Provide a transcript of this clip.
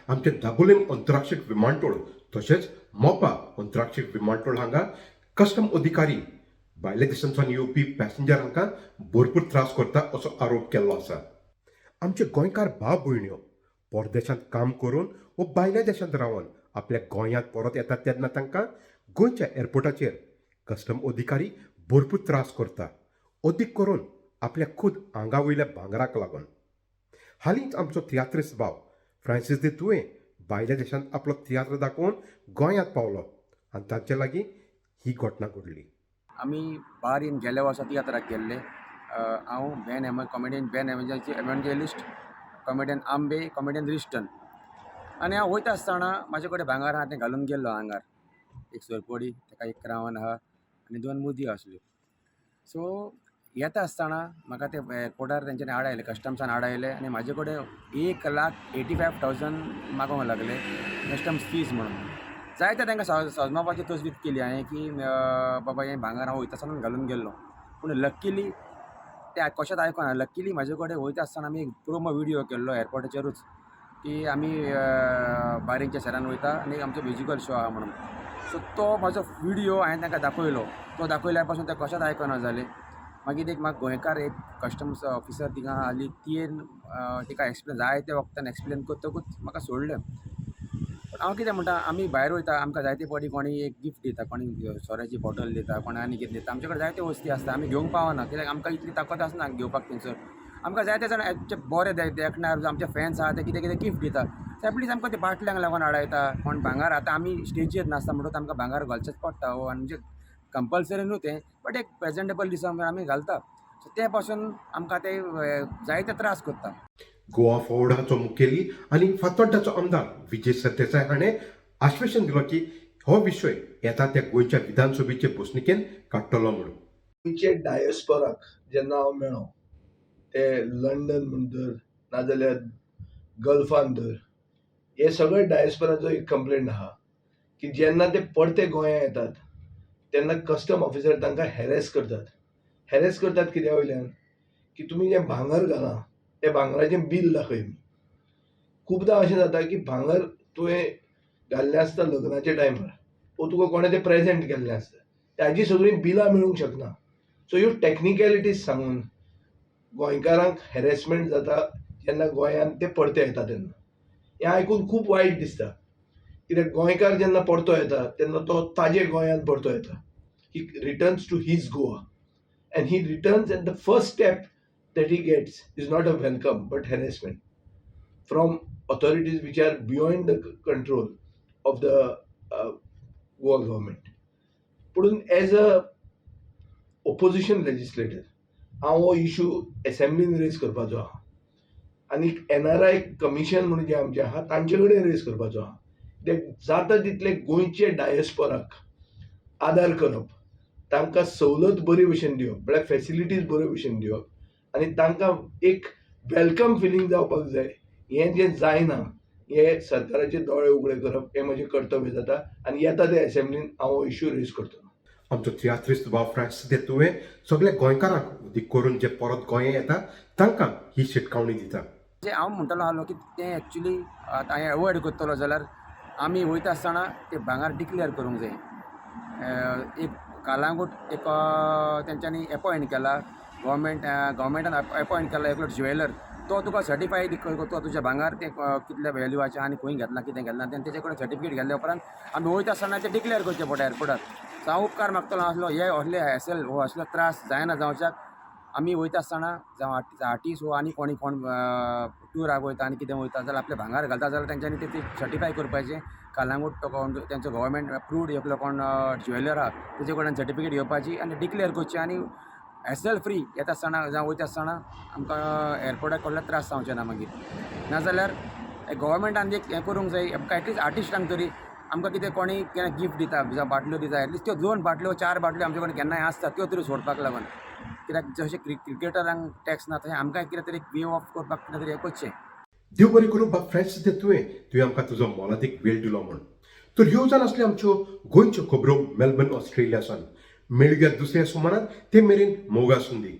आमचे दाबोलीम अंतराक्षीक विमानतळ तशेंच मोपा अंतराक्षीक विमानतळ हांगा कस्टम अधिकारी भायल्या देशांतल्यान येवपी पॅसेंजरांका भरपूर त्रास करता असो आरोप केल्लो आसा. आमचे गोंयकार भाव भयण्यो परदेशांत काम करून व भायल्या देशांत रावन आपल्या गोंयांत परत येतात तेन्ना तांकां गोंयच्या एअरपोर्टाचेर कस्टम अधिकारी भरपूर त्रास करता, अदीक करून आपल्या खुद आंगा वयल्या भांगराक लागून. हालींच आमचो तियात्रिस्ट भाव फ्रांसीस दे तुवें भायल्या देशांत आपलो तियात्र दाखोवन गोंयांत पावलो आनी तांचे लागीं ही घटना घडली. आमी बारीन गेल्या वर्सा तियात्राक गेल्ले. हांव कॉमेडियन बेन एव्हँजलिस्ट, कॉमेडियन आंबे, कॉमेडियन रिस्टन. आनी हांव वयता आसतना म्हाजे कडेन भांगर आहा तें घालून गेल्लो आंगार. एक सरपडी, ताका एक क्रावन आहा आनी 2 मुदयो आसल्यो. सो येता आसतना म्हाका ते एअरपोर्टार तेंच्यांनी आडायले, कस्टम्सान आडायले आनी म्हाजे कडेन 1,85,000 मागोंक लागले कस्टम्स फीज म्हणून. जायते तांकां सजमावपाची तजवीज केली हांवें की बाबा हें भांगर हांव वयता आसतना घालून गेल्लो. पूण लक्कीली ते कशेंच आयकना. लक्कीली म्हाजे कडेन वयता आसतना आमी एक प्रोमो व्हिडियो केल्लो एअरपोर्टाचेरूच की आमी बारींच्या शहरान वयता आनी आमचो म्युजिकल शो आहा म्हणून. सो तो म्हाजो व्हिडियो हांवें तांकां दाखयलो. तो दाखयल्या पासून ते कशेंच आयकना जाले. मागीर एक म्हाका गोंयकार एक कस्टम्स ऑफिसर थिंगा आली. तियेन तिका एक्सप्लेन जायते वक्तान एक्सप्लेन करतकूच म्हाका सोडलें. पूण हांव कितें म्हणटा, आमी भायर वयता, आमकां जायते फावटी कोणी एक गिफ्ट दिता, कोणी सोऱ्याची बॉटल दिता, कोणी आनी कितें दिता. आमचे कडेन जायते वस्ती आसता, आमी घेवंक पावना कित्याक आमकां इतली ताकद आसना घेवपाक थंयसर. आमकां जायते जाण बरे देखणार आमचे फॅन्स आहा ते कितें कितें गिफ्ट दिता. ते प्लीज आमकां ते बाटल्यांक लागून आडायता. कोण भांगर आतां आमी स्टेजीर नासता म्हणून आमकां भांगर घालचेंच पडटा. हो आनी म्हणजे कंपल्सरी न्हू तें, बट एक प्रेझेंटेबल दिसा आमी घालता. सो ते पासून आमकां ते जायते त्रास करता. गोवा फॉर्वर्ड हाचो मुखेली आनी फातोड्डाचो आमदार विजय सरदेसाय हाणें आश्वासन दिलो की हो विशय येता त्या गोंयच्या विधानसभेचे बसणुकेन काडटलो म्हणून. गोंयचे डायस्पोराक जेन्ना हांव मेळ्ळो, ते लंडन म्हण धर नाजाल्यार गल्फान धर, हे सगळे डायस्पोराचो एक कंप्लेंट आहा की जेन्ना ते परते गोंया येतात तेन्ना कस्टम ऑफिसर तांकां हॅरेस करतात. हॅरेस करतात कित्या वयल्यान की तुमी जें भांगर घाला त्या भांगराचें बील दाखय. खुबदां अशें जाता की भांगर तुवें घाल्लें आसता लग्नाच्या टायमार वो तुका कोणें तें प्रेझेंट केल्लें आसता, ताजी सगळीं बिलां मेळूंक शकना. सो ह्यो टॅक्निकॅलिटीज सांगून गोंयकारांक हॅरेसमेंट जाता जेन्ना गोंयांत ते परते येता तेन्ना. हें आयकून खूब वायट दिसता कित्याक गोंयकार जेन्ना परतो येता तेन्ना तो ताजे गोंयांत परतो येता. He returns to his Goa and he returns and the first step that he gets is not a welcome but harassment from authorities which are beyond the control of the Goa government. Pudun as a opposition legislator हांव हो issue असेंब्लीन raise करपाचो आहा आनी NRI commission म्हणून जे आमचें आहा तांचे कडेन रेज करपाचो आहा. कित्याक जाता तितले गोंयचे डायस्पोराक आदार करप, तांकां सवलत बरे भशेन दिवप, म्हळ्यार फॅसिलिटीज बरे भशेन दिवप आनी तांकां एक वेलकम फिलींग जावपाक जाय. हें जें जायना हें सरकाराचे दोळे उगडे करप हें म्हजें कर्तव्य जाता आनी येता ते असेंब्लीन हांव हो इशू रेज करतलो. आमचो तियात्रिस्ट भाव फ्रांसीस दे तुवें सगळ्या गोंयकारांक उदीक करून जे परत गोंया येता तांकां ही शिटकावणी दिता. जे हांव म्हणटलो आसलो की तें एक्चुली आतां हांवें एवॉयड करतलो जाल्यार आमी वयता आसतना तें भांगर डिक्लेअर करूंक जाय. एक कालांगूट एक तेंच्यांनी अपॉयंट केला, गव्हर्मेंटान अपॉयंट केला एकलो ज्वेलर. तो तुका सर्टिफाय करतो तुजें भांगर तें कितल्या व्हॅल्यूवाचें आनी खंय घेतलां कितें घेतलां तें तेजे कडेन सर्टिफिकेट घेतल्या उपरांत आमी वयता आसतना तें डिक्लेअर करचें पडटा एअरपोर्टार. सो हांव उपकार मागतलो आसलो हे असले हॅसल हो असलो त्रास जायना जावच्याक. आमी वयता आसतना जावं आर्टिस्ट हो आनी कोण टुराक वयता आनी कितें वयता जाल्यार आपलें भांगर घालता जाल्यार तेंच्यांनी तें सर्टिफाय करपाचें. कालांगूट तो कोण तेंचो गव्हर्मेंट अप्रूव्ड एकलो कोण ज्वेलर आहा तेजे कडल्यान सर्टिफिकेट घेवपाची आनी डिक्लेअर करची आनी हॅसल फ्री येता आसतना जावं वयता आसतना आमकां एअरपोर्टार कसले त्रास जावचे ना मागीर. नाजाल्यार गव्हर्मेंटान एक हें करूंक जाय आमकां एटलिस्ट आर्टिस्टांक तरी आमकां कितें कोणी केन्ना गिफ्ट दिता जावं बाटल्यो दिता एटलिस्ट त्यो 2 बाटल्यो 4 बाटल्यो आमचे कडेन केन्नाय आसता त्यो तरी सोडपाक लागून. कित्याक जशें क्रिकेटरांक टॅक्स ना तशें आमकां कितें तरी वे ऑफ करपाक कितें तरी हें करचें. देव बरें करूं बाब फ्रांसीस दे तुवें आमकां तुजो मोलादीक वेळ दिलो म्हूण. तर ह्यो जावन आसल्यो आमच्यो गोंयच्यो खबरो मेलबर्न ऑस्ट्रेलियासान. मेळुया दुसऱ्या सुमारान ते मेरेन मोगा सुंदी.